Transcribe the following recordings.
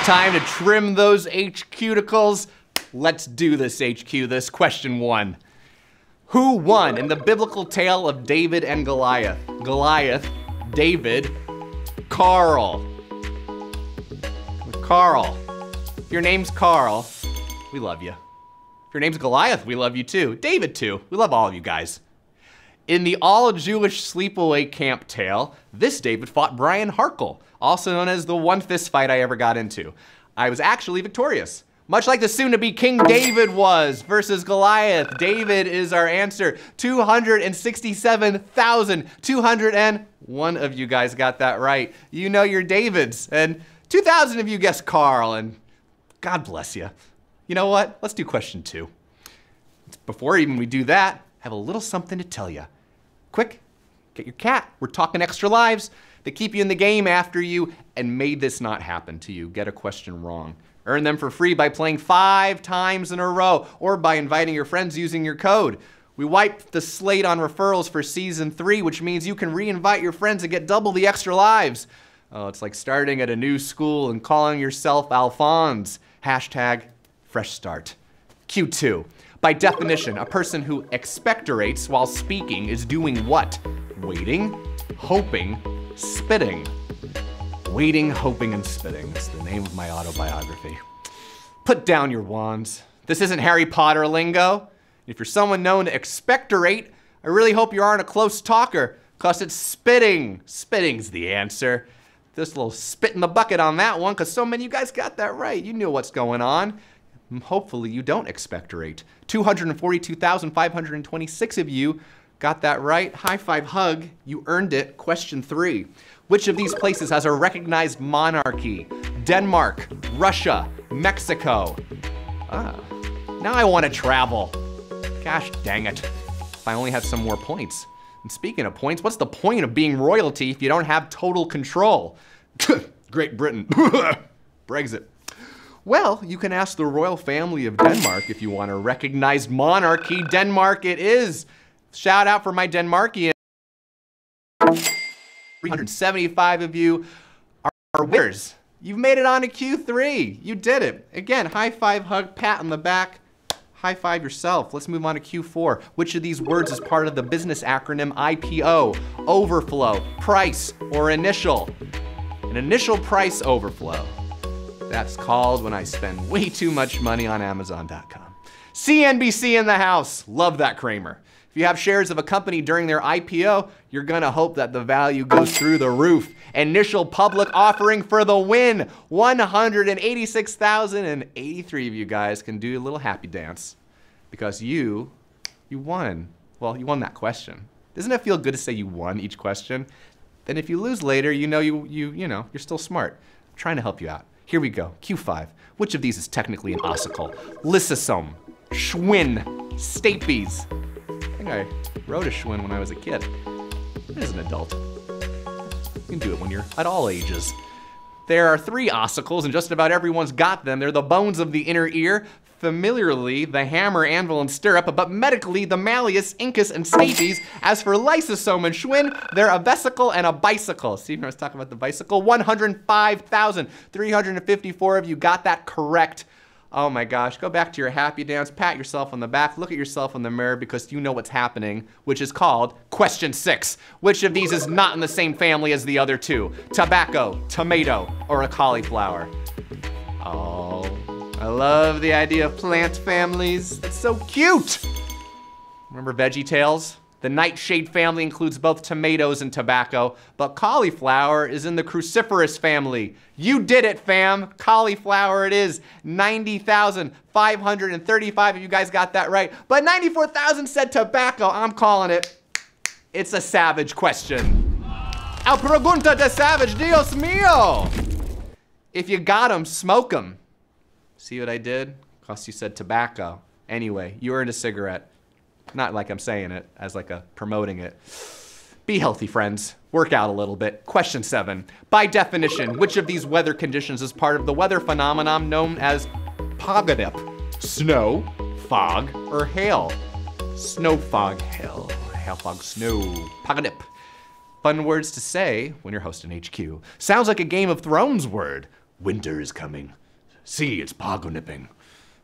Time to trim those H cuticles. Let's do this, HQ. This question 1. Who won in the biblical tale of David and Goliath? Goliath, David, Carl. Carl. If your name's Carl, we love you. If your name's Goliath, we love you too. David too. We love all of you guys. In the all-Jewish sleepaway camp tale, this David fought Brian Harkle, also known as the one fist fight I ever got into. I was actually victorious. Much like the soon-to-be King David was versus Goliath. David is our answer. 267,201 of you guys got that right. You know your Davids. And 2,000 of you guessed Carl, and God bless you. You know what? Let's do question 2. Before even we do that, I have a little something to tell you. Quick, get your cat. We're talking extra lives. They keep you in the game after you, and may this not happen to you. Get a question wrong. Earn them for free by playing 5 times in a row, or by inviting your friends using your code. We wiped the slate on referrals for season 3, which means you can re-invite your friends and get double the extra lives. Oh, it's like starting at a new school and calling yourself Alphonse. Hashtag fresh start. Q2. By definition, a person who expectorates while speaking is doing what? Waiting, hoping, spitting. Waiting, hoping, and spitting. That's the name of my autobiography. Put down your wands. This isn't Harry Potter lingo. If you're someone known to expectorate, I really hope you aren't a close talker, cause it's spitting. Spitting's the answer. This little spit in the bucket on that one, cause so many of you guys got that right. You knew what's going on. Hopefully you don't expectorate. 242,526 of you got that right. High five hug, you earned it. Question 3. Which of these places has a recognized monarchy? Denmark, Russia, Mexico. Now I want to travel. Gosh dang it. If I only had some more points. And speaking of points, what's the point of being royalty if you don't have total control? Great Britain. Brexit. Well, you can ask the royal family of Denmark if you want a recognized monarchy. Denmark it is. Shout out for my Denmarkian. 375 of you are winners. You've made it on to Q3. You did it. Again, high five, hug, pat on the back. High five yourself. Let's move on to Q4. Which of these words is part of the business acronym IPO? Overflow, price, or initial? An initial price overflow. That's called when I spend way too much money on Amazon.com. CNBC in the house. Love that, Kramer. If you have shares of a company during their IPO, you're gonna hope that the value goes through the roof. Initial public offering for the win. 186,083 of you guys can do a little happy dance because you won. Well, you won that question. Doesn't it feel good to say you won each question? Then if you lose later, you know you're still smart. I'm trying to help you out. Here we go, Q5. Which of these is technically an ossicle? Lysosome, Schwinn, Stapes. I think I rode a Schwinn when I was a kid. As an adult. You can do it when you're at all ages. There are 3 ossicles, and just about everyone's got them. They're the bones of the inner ear, familiarly the hammer, anvil, and stirrup, but medically the malleus, incus, and stapes. As for lysosome and Schwinn, they're a vesicle and a bicycle. See, when I was talking about the bicycle, 105,354 of you got that correct. Oh my gosh, go back to your happy dance, pat yourself on the back, look at yourself in the mirror because you know what's happening, which is called question 6. Which of these is not in the same family as the other 2? Tobacco, tomato, or a cauliflower? Oh, I love the idea of plant families. That's so cute. Remember VeggieTales? The nightshade family includes both tomatoes and tobacco, but cauliflower is in the cruciferous family. You did it, fam. Cauliflower it is. 90,535 of you guys got that right, but 94,000 said tobacco. I'm calling it. It's a savage question. A pregunta de savage, Dios mío. If you got 'em, smoke 'em. See what I did? Cause you said tobacco. Anyway, you earned a cigarette. Not like I'm saying it, as like a promoting it. Be healthy, friends. Work out a little bit. Question 7. By definition, which of these weather conditions is part of the weather phenomenon known as pagadip? Snow, fog, or hail? Snow, fog, hail. Hail, fog, snow. Pagadip. Fun words to say when you're hosting HQ. Sounds like a Game of Thrones word. Winter is coming. See, it's pogo nipping.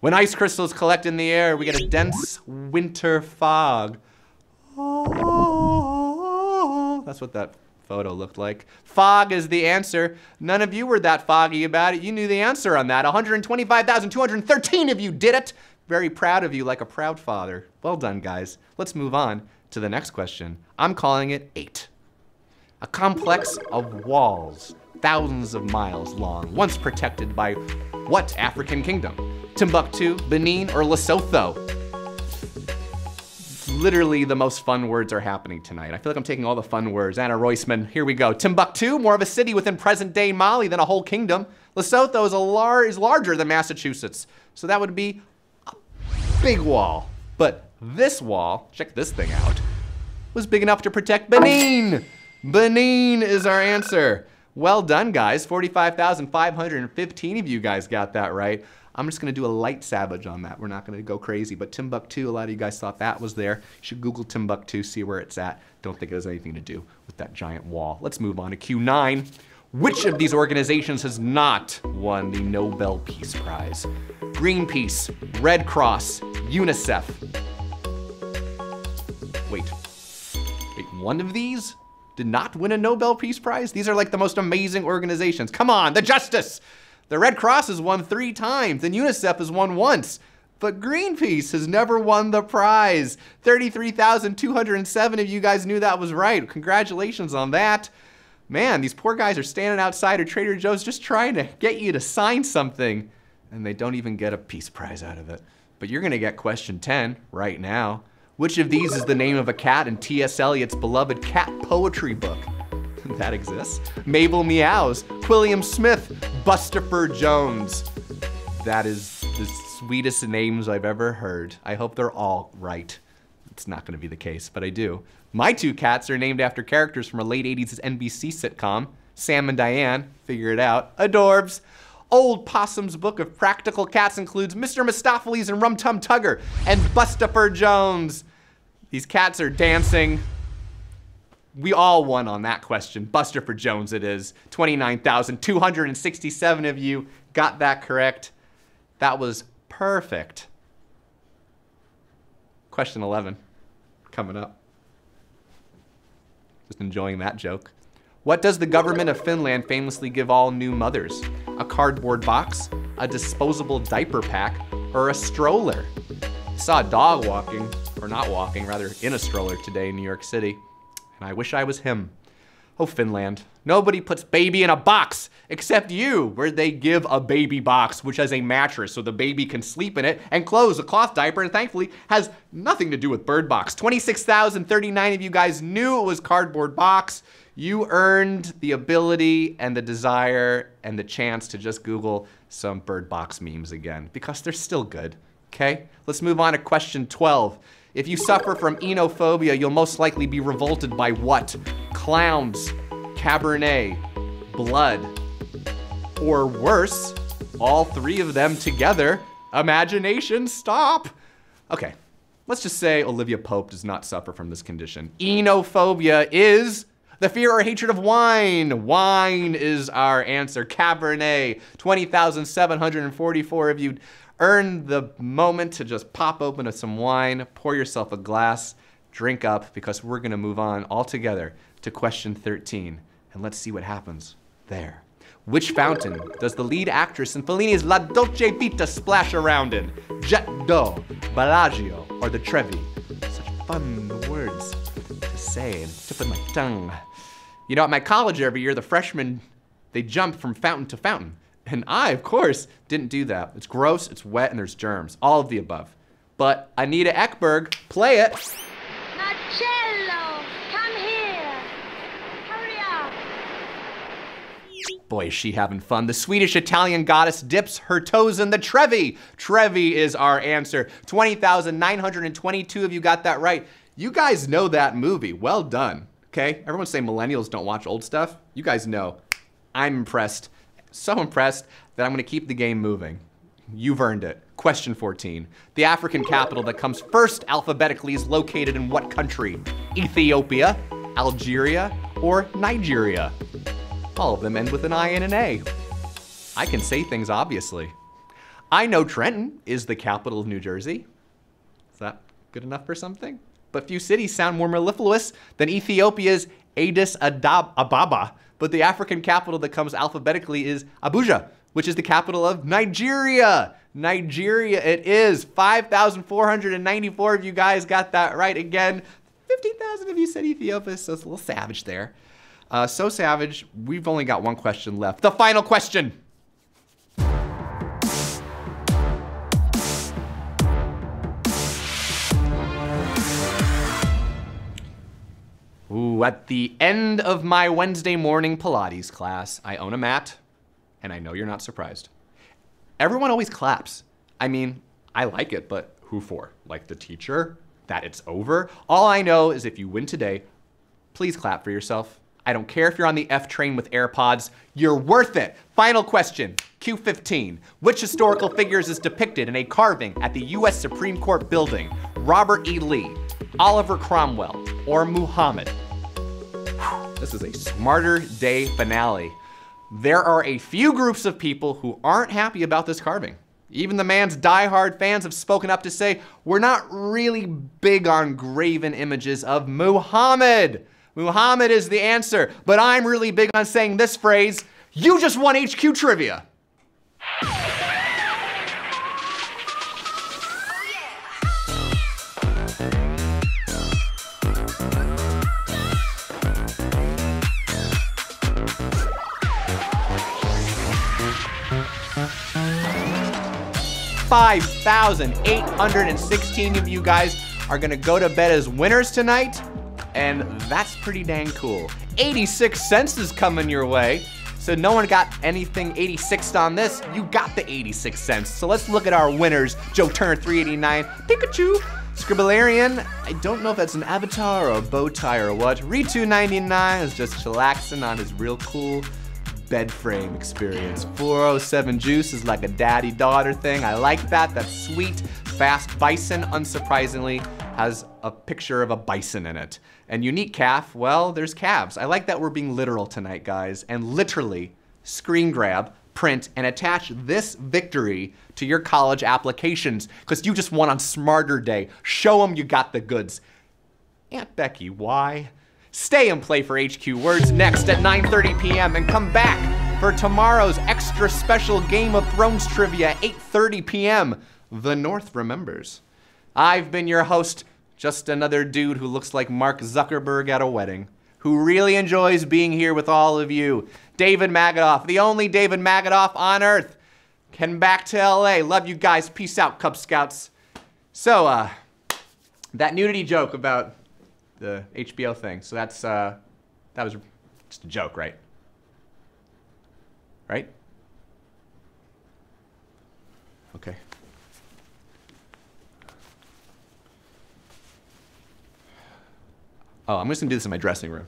When ice crystals collect in the air, we get a dense winter fog. Oh, that's what that photo looked like. Fog is the answer. None of you were that foggy about it. You knew the answer on that. 125,213 of you did it. Very proud of you, like a proud father. Well done, guys. Let's move on to the next question. I'm calling it 8. A complex of walls, thousands of miles long, once protected by what African kingdom? Timbuktu, Benin, or Lesotho? Literally the most fun words are happening tonight. I feel like I'm taking all the fun words. Anna Roisman, here we go. Timbuktu, more of a city within present-day Mali than a whole kingdom. Lesotho is larger than Massachusetts, so that would be a big wall. But this wall, check this thing out, was big enough to protect Benin. Benin is our answer. Well done, guys. 45,515 of you guys got that right. I'm just gonna do a light savage on that. We're not gonna go crazy, but Timbuktu, a lot of you guys thought that was there. You should Google Timbuktu, see where it's at. Don't think it has anything to do with that giant wall. Let's move on to Q9. Which of these organizations has not won the Nobel Peace Prize? Greenpeace, Red Cross, UNICEF. Wait, one of these did not win a Nobel Peace Prize? These are like the most amazing organizations. Come on, the Justice. The Red Cross has won 3 times, and UNICEF has won once. But Greenpeace has never won the prize. 33,207 of you guys knew that was right. Congratulations on that. Man, these poor guys are standing outside of Trader Joe's just trying to get you to sign something, and they don't even get a Peace Prize out of it. But you're gonna get question 10 right now. Which of these is the name of a cat in T.S. Eliot's beloved cat poetry book? That exists. Mabel Meows, Quilliam Smith, Bustopher Jones. That is the sweetest names I've ever heard. I hope they're all right. It's not gonna be the case, but I do. My 2 cats are named after characters from a late 80s NBC sitcom. Sam and Diane, figure it out. Adorbs. Old Possum's book of practical cats includes Mr. Mistopheles and Rum Tum Tugger and Bustopher Jones. These cats are dancing. We all won on that question. Bustopher Jones it is. 29,267 of you got that correct. That was perfect. Question 11, coming up. Just enjoying that joke. What does the government of Finland famously give all new mothers? A cardboard box, a disposable diaper pack, or a stroller? I saw a dog walking, or not walking, rather in a stroller today in New York City, and I wish I was him. Oh, Finland. Nobody puts baby in a box except you, where they give a baby box, which has a mattress so the baby can sleep in it, and clothes, a cloth diaper, and thankfully has nothing to do with Bird Box. 26,039 of you guys knew it was cardboard box. You earned the ability and the desire and the chance to just Google some Bird Box memes again, because they're still good, okay? Let's move on to question 12. If you suffer from enophobia, you'll most likely be revolted by what? Clowns, Cabernet, blood, or worse, all 3 of them together. Imagination, stop. Okay, let's just say Olivia Pope does not suffer from this condition. Enophobia is the fear or hatred of wine. Wine is our answer. Cabernet. 20,744 of you earned the moment to just pop open some wine, pour yourself a glass, drink up, because we're gonna move on all together to question 13. And let's see what happens there. Which fountain does the lead actress in Fellini's La Dolce Vita splash around in? Jet d'Eau, Bellagio, or the Trevi? Such fun words to say and tip of my tongue. You know, at my college every year, the freshmen, they jump from fountain to fountain. And I, of course, didn't do that. It's gross, it's wet, and there's germs. All of the above. But Anita Ekberg, play it. Marcello, come here. Hurry up. Boy, is she having fun. The Swedish-Italian goddess dips her toes in the Trevi. Trevi is our answer. 20,922 of you got that right. You guys know that movie. Well done, okay? Everyone say millennials don't watch old stuff. You guys know. I'm impressed. So impressed that I'm gonna keep the game moving. You've earned it. Question 14. The African capital that comes first alphabetically is located in what country? Ethiopia, Algeria, or Nigeria? All of them end with an I and an A. I can say things obviously. I know Trenton is the capital of New Jersey. Is that good enough for something? But few cities sound more mellifluous than Ethiopia's Addis Ababa. But the African capital that comes alphabetically is Abuja, which is the capital of Nigeria. Nigeria it is. 5,494 of you guys got that right. Again, 15,000 of you said Ethiopia, so it's a little savage there. So savage, we've only got one question left. The final question. Ooh, at the end of my Wednesday morning Pilates class, I own a mat, and I know you're not surprised. Everyone always claps. I mean, I like it, but who for? Like the teacher? That it's over? All I know is if you win today, please clap for yourself. I don't care if you're on the F train with AirPods, you're worth it. Final question, Q15. Which historical figures is depicted in a carving at the US Supreme Court building? Robert E. Lee, Oliver Cromwell, or Muhammad? This is a smarter day finale. There are a few groups of people who aren't happy about this carving. Even the man's diehard fans have spoken up to say, we're not really big on graven images of Muhammad. Muhammad is the answer, but I'm really big on saying this phrase, you just won HQ trivia. 5,816 of you guys are gonna go to bed as winners tonight, and that's pretty dang cool. 86 cents is coming your way, so no one got anything 86'd on this. You got the 86 cents. So let's look at our winners. Joe Turner, 389. Pikachu, Scribblarian, I don't know if that's an avatar or a bow tie or what. Ritu99 is just chillaxing on his real cool bed frame experience. 407 Juice is like a daddy-daughter thing. I like that, that's sweet. Fast Bison, unsurprisingly, has a picture of a bison in it. And Unique Calf, well, there's calves. I like that we're being literal tonight, guys, and literally screen grab, print, and attach this victory to your college applications, because you just won on Smarter Day. Show them you got the goods. Aunt Becky, why? Stay and play for HQ Words next at 9:30 p.m. and come back for tomorrow's extra special Game of Thrones trivia at 8:30 p.m. The North remembers. I've been your host, just another dude who looks like Mark Zuckerberg at a wedding, who really enjoys being here with all of you. David Magidoff, the only David Magidoff on earth. Heading back to LA. Love you guys. Peace out, Cub Scouts. So, that nudity joke about the HBO thing. So that was just a joke, right? Right? Okay. Oh, I'm just gonna do this in my dressing room.